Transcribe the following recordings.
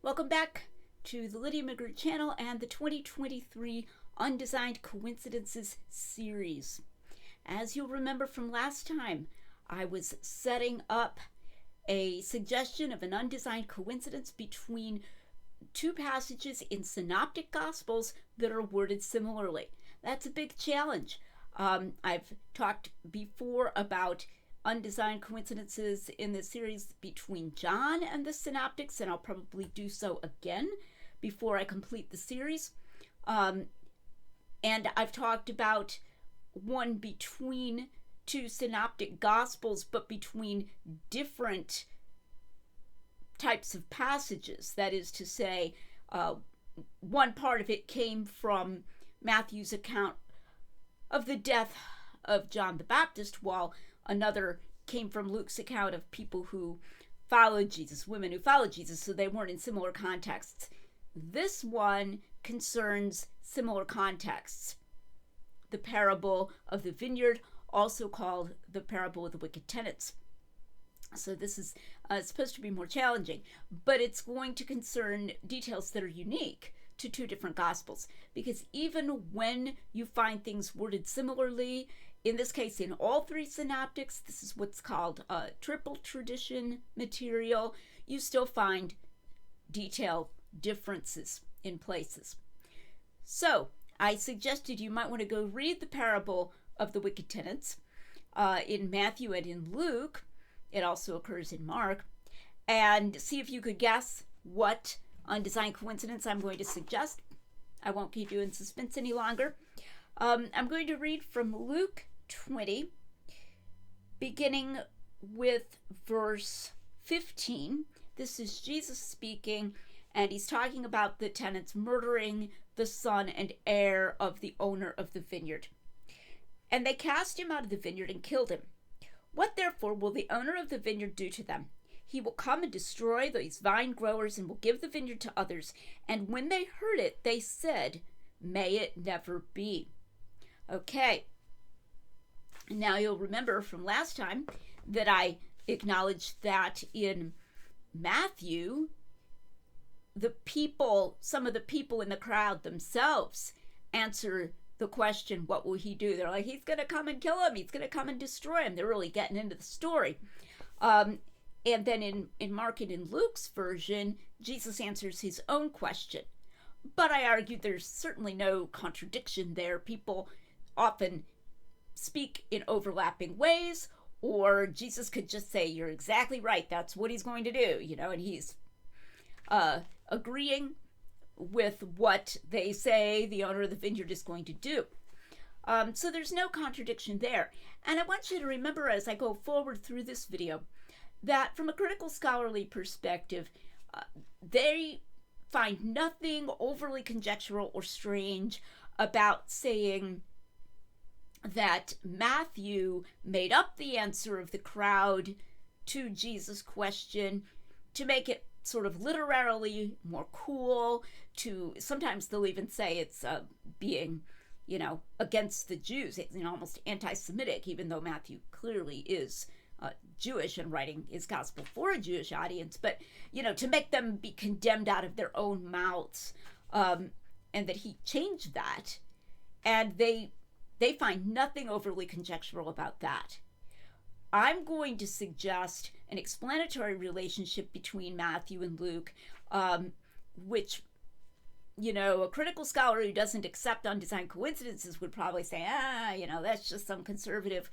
Welcome back to the Lydia McGrew channel and the 2023 Undesigned Coincidences series. As you'll remember from last time, I was setting up a suggestion of an undesigned coincidence between two passages in Synoptic Gospels that are worded similarly. That's a big challenge. I've talked before about undesigned coincidences in this series between John and the Synoptics, and I'll probably do so again before I complete the series. And I've talked about one between two Synoptic Gospels, but between different types of passages. That is to say, one part of it came from Matthew's account of the death of John the Baptist, while another came from Luke's account of people who followed Jesus, women who followed Jesus, so they weren't in similar contexts. This one concerns similar contexts. The parable of the vineyard, also called the parable of the wicked tenants. So this is supposed to be more challenging, but it's going to concern details that are unique to two different Gospels, because even when you find things worded similarly, in this case, in all three synoptics, this is what's called triple tradition material, you still find detail differences in places. So I suggested you might want to go read the parable of the wicked tenants in Matthew and in Luke. It also occurs in Mark, and see if you could guess what undesigned coincidence I'm going to suggest. I won't keep you in suspense any longer. I'm going to read from Luke 20, beginning with verse 15. This is Jesus speaking, and he's talking about the tenants murdering the son and heir of the owner of the vineyard. And they cast him out of the vineyard and killed him. What therefore will the owner of the vineyard do to them? He will come and destroy these vine growers and will give the vineyard to others. And when they heard it, they said, "May it never be." Okay. Now you'll remember from last time that I acknowledged that in Matthew, some of the people in the crowd themselves answer the question, what will he do? They're like, he's going to come and kill him. He's going to come and destroy him. They're really getting into the story. And then in Mark and in Luke's version, Jesus answers his own question. But I argue there's certainly no contradiction there. People often speak in overlapping ways, or Jesus could just say, you're exactly right, that's what he's going to do, and he's agreeing with what they say the owner of the vineyard is going to do. So there's no contradiction there. And I want you to remember as I go forward through this video that from a critical scholarly perspective, they find nothing overly conjectural or strange about saying that Matthew made up the answer of the crowd to Jesus' question to make it sort of literarily more cool. Sometimes they'll even say it's being, against the Jews. It's almost anti-Semitic, even though Matthew clearly is Jewish and writing his gospel for a Jewish audience. But, to make them be condemned out of their own mouths, and that he changed that. And they find nothing overly conjectural about that. I'm going to suggest an explanatory relationship between Matthew and Luke, which, a critical scholar who doesn't accept undesigned coincidences would probably say, that's just some conservative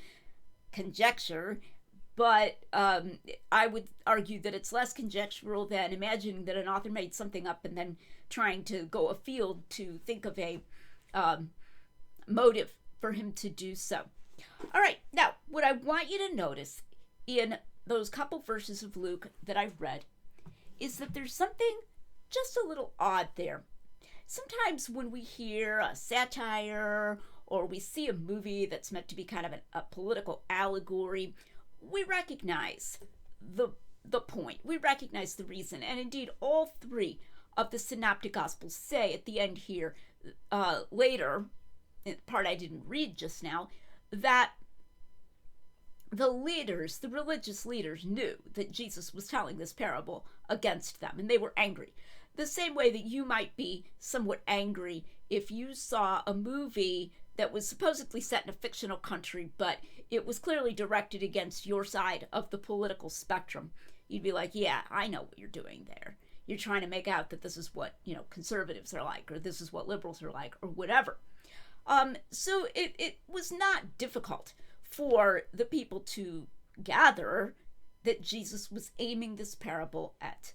conjecture. But I would argue that it's less conjectural than imagining that an author made something up and then trying to go afield to think of a motive for him to do so. All right, now, what I want you to notice in those couple verses of Luke that I've read is that there's something just a little odd there. Sometimes when we hear a satire or we see a movie that's meant to be kind of a political allegory, we recognize the point. We recognize the reason. And indeed, all three of the Synoptic Gospels say at the end here, later, in the part I didn't read just now, that the religious leaders knew that Jesus was telling this parable against them, and they were angry. the same way that you might be somewhat angry if you saw a movie that was supposedly set in a fictional country, but it was clearly directed against your side of the political spectrum. You'd be like, yeah, I know what you're doing there. You're trying to make out that this is what, conservatives are like, or this is what liberals are like, or whatever. So it was not difficult for the people to gather that Jesus was aiming this parable at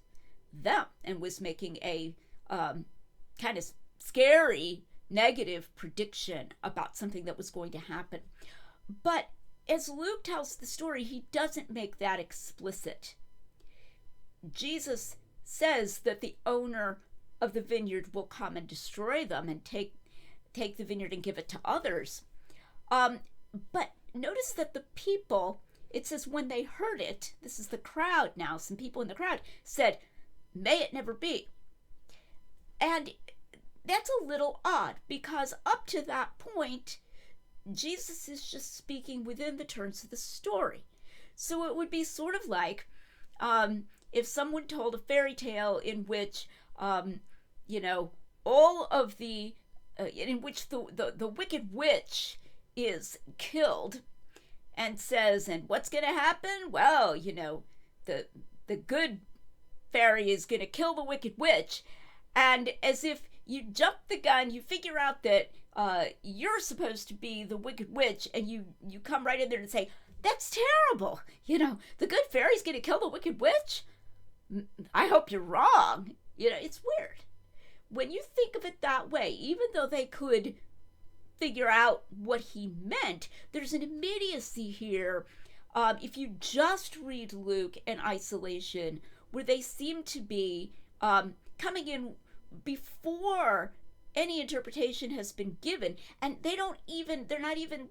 them and was making a kind of scary, negative prediction about something that was going to happen. But as Luke tells the story, he doesn't make that explicit. Jesus says that the owner of the vineyard will come and destroy them and take the vineyard and give it to others. But notice that the people, it says when they heard it, this is the crowd now, some people in the crowd said, "May it never be." And that's a little odd, because up to that point, Jesus is just speaking within the terms of the story. So it would be sort of like if someone told a fairy tale in which, all of the, in which the wicked witch is killed and says, and what's going to happen? Well, the good fairy is going to kill the wicked witch. And as if you jump the gun, you figure out that you're supposed to be the wicked witch, and you come right in there and say, that's terrible. The good fairy's going to kill the wicked witch? I hope you're wrong. It's weird. When you think of it that way, even though they could figure out what he meant, there's an immediacy here. If you just read Luke in isolation, where they seem to be coming in before any interpretation has been given, and they're not even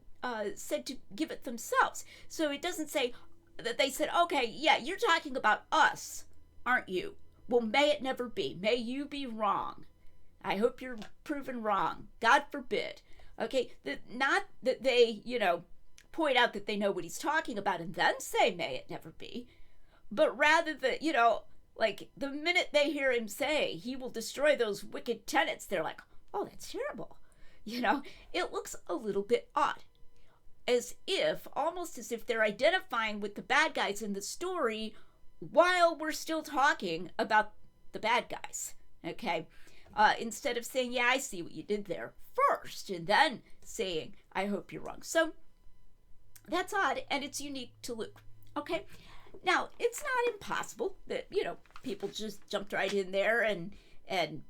said to give it themselves. So it doesn't say that they said, okay, yeah, you're talking about us, aren't you? Well, may it never be. May you be wrong. I hope you're proven wrong. God forbid. Okay, not that they, point out that they know what he's talking about and then say, may it never be, but rather that, like the minute they hear him say he will destroy those wicked tenants, they're like, oh, that's terrible. It looks a little bit odd, almost as if they're identifying with the bad guys in the story while we're still talking about the bad guys, okay? Instead of saying, yeah, I see what you did there first, and then saying, I hope you're wrong. So that's odd, and it's unique to Luke, okay? Now, it's not impossible that, people just jumped right in there and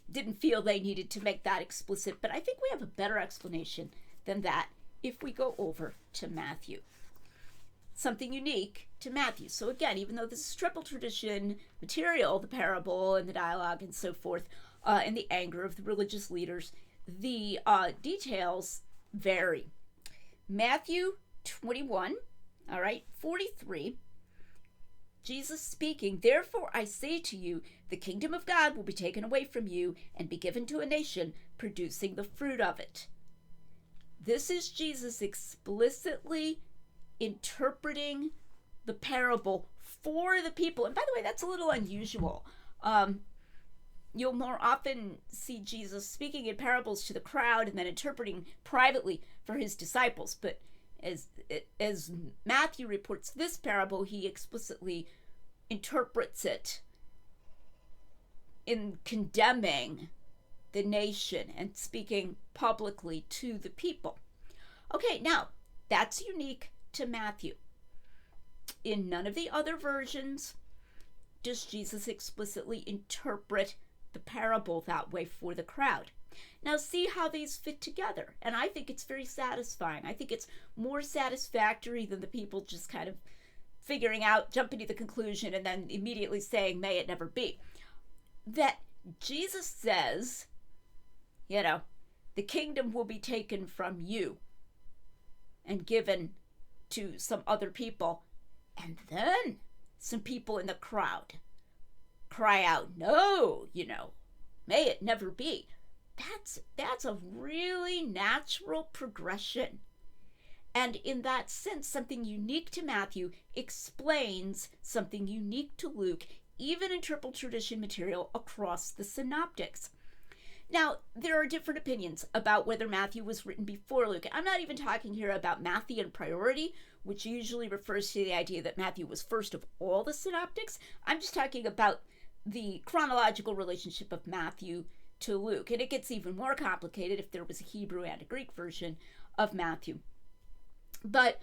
didn't feel they needed to make that explicit, but I think we have a better explanation than that if we go over to Matthew. Something unique to Matthew. So again, even though this is triple tradition material, the parable and the dialogue and so forth, and the anger of the religious leaders, the details vary. Matthew 21, 43, Jesus speaking, therefore I say to you, the kingdom of God will be taken away from you and be given to a nation producing the fruit of it. This is Jesus explicitly interpreting the parable for the people. And by the way, that's a little unusual. You'll more often see Jesus speaking in parables to the crowd and then interpreting privately for his disciples. But as Matthew reports this parable, he explicitly interprets it in condemning the nation and speaking publicly to the people. Okay, now, that's unique to Matthew. In none of the other versions does Jesus explicitly interpret the parable that way for the crowd. Now see how these fit together, and I think it's very satisfying. I think it's more satisfactory than the people just kind of figuring out, jumping to the conclusion, and then immediately saying, may it never be. That Jesus says, the kingdom will be taken from you and given to some other people, and then some people in the crowd cry out, no, may it never be. That's a really natural progression. And in that sense, something unique to Matthew explains something unique to Luke, even in triple tradition material across the synoptics. Now, there are different opinions about whether Matthew was written before Luke. I'm not even talking here about Matthean priority, which usually refers to the idea that Matthew was first of all the synoptics. I'm just talking about the chronological relationship of Matthew to Luke. And it gets even more complicated if there was a Hebrew and a Greek version of Matthew. But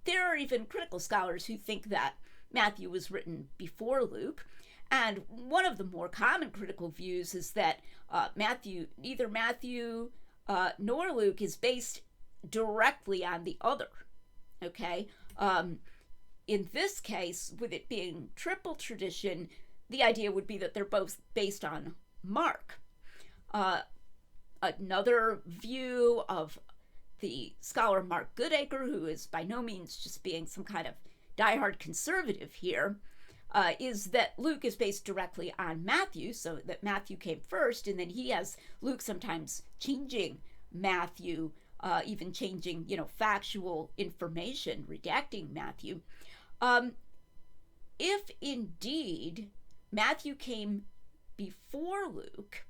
there are even critical scholars who think that Matthew was written before Luke. And one of the more common critical views is that neither Matthew nor Luke is based directly on the other. Okay? In this case, with it being triple tradition, the idea would be that they're both based on Mark. Another view of the scholar Mark Goodacre, who is by no means just being some kind of diehard conservative here, is that Luke is based directly on Matthew, so that Matthew came first, and then he has Luke sometimes changing Matthew, even changing, factual information, redacting Matthew. If indeed Matthew came before Luke,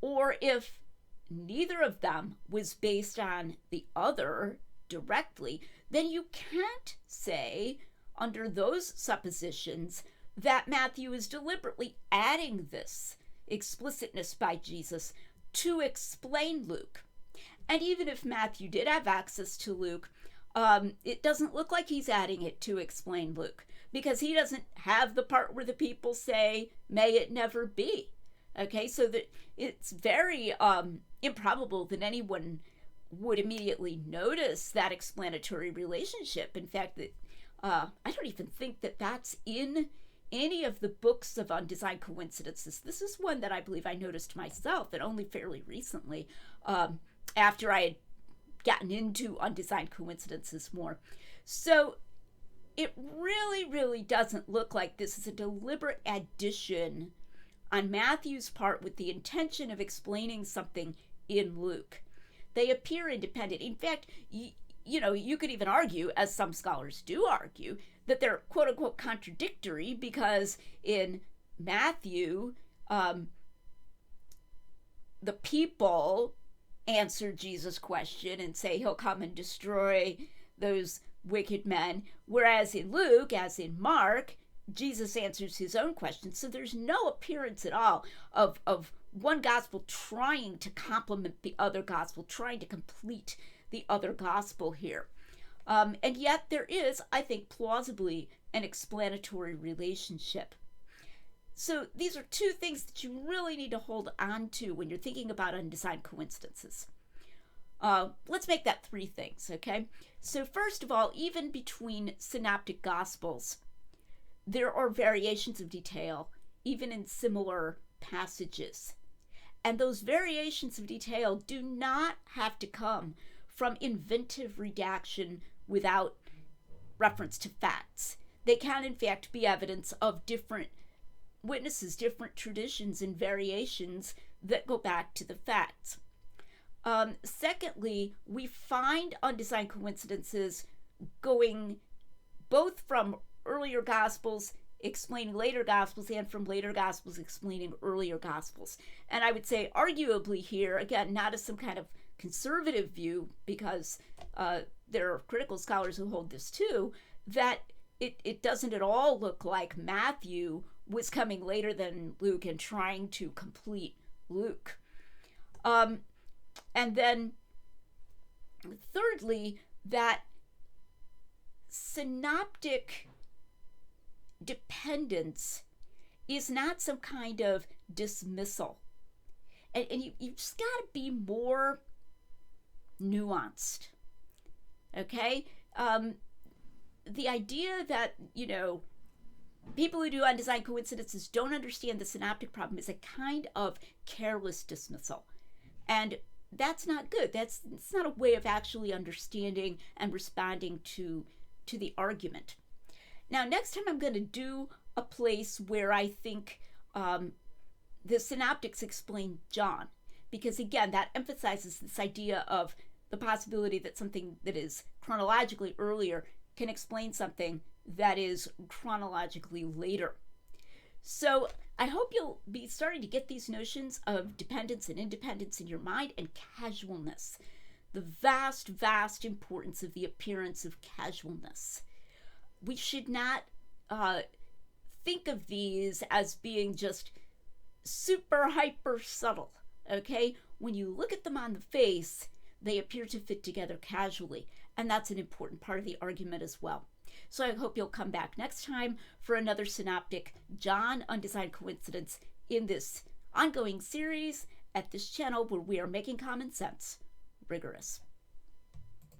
or if neither of them was based on the other directly, then you can't say under those suppositions that Matthew is deliberately adding this explicitness by Jesus to explain Luke. And even if Matthew did have access to Luke, it doesn't look like he's adding it to explain Luke, because he doesn't have the part where the people say, "May it never be." Okay, so that it's very improbable that anyone would immediately notice that explanatory relationship. In fact, that I don't even think that that's in any of the books of Undesigned Coincidences. This is one that I believe I noticed myself, and only fairly recently, after I had gotten into Undesigned Coincidences more. So it really, really doesn't look like this is a deliberate addition on Matthew's part with the intention of explaining something in Luke. They appear independent. In fact, you could even argue, as some scholars do argue, that they're quote-unquote contradictory, because in Matthew, the people answer Jesus' question and say he'll come and destroy those wicked men, whereas in Luke, as in Mark, Jesus answers his own question. So there's no appearance at all of one gospel trying to complement the other gospel, trying to complete the other gospel here. And yet there is, I think, plausibly an explanatory relationship. So these are two things that you really need to hold on to when you're thinking about undesigned coincidences. Let's make that three things, okay? So first of all, even between Synoptic Gospels, there are variations of detail, even in similar passages. And those variations of detail do not have to come from inventive redaction without reference to facts. They can, in fact, be evidence of different witnesses, different traditions and variations that go back to the facts. Secondly, we find undesigned coincidences going both from earlier Gospels explaining later Gospels and from later Gospels explaining earlier Gospels. And I would say arguably here, again, not as some kind of conservative view, because there are critical scholars who hold this too, that it doesn't at all look like Matthew was coming later than Luke and trying to complete Luke. And then thirdly, that synoptic dependence is not some kind of dismissal. And you just got to be more nuanced. Okay? The idea that, people who do undesigned coincidences don't understand the synoptic problem is a kind of careless dismissal. And that's not good. It's not a way of actually understanding and responding to the argument. Now, next time I'm going to do a place where I think the synoptics explain John, because again, that emphasizes this idea of the possibility that something that is chronologically earlier can explain something that is chronologically later. So I hope you'll be starting to get these notions of dependence and independence in your mind, and casualness. The vast, vast importance of the appearance of casualness. We should not think of these as being just super hyper subtle, okay? When you look at them on the face, they appear to fit together casually, and that's an important part of the argument as well. So I hope you'll come back next time for another Synoptic John Undesigned Coincidence in this ongoing series at this channel where we are making common sense rigorous.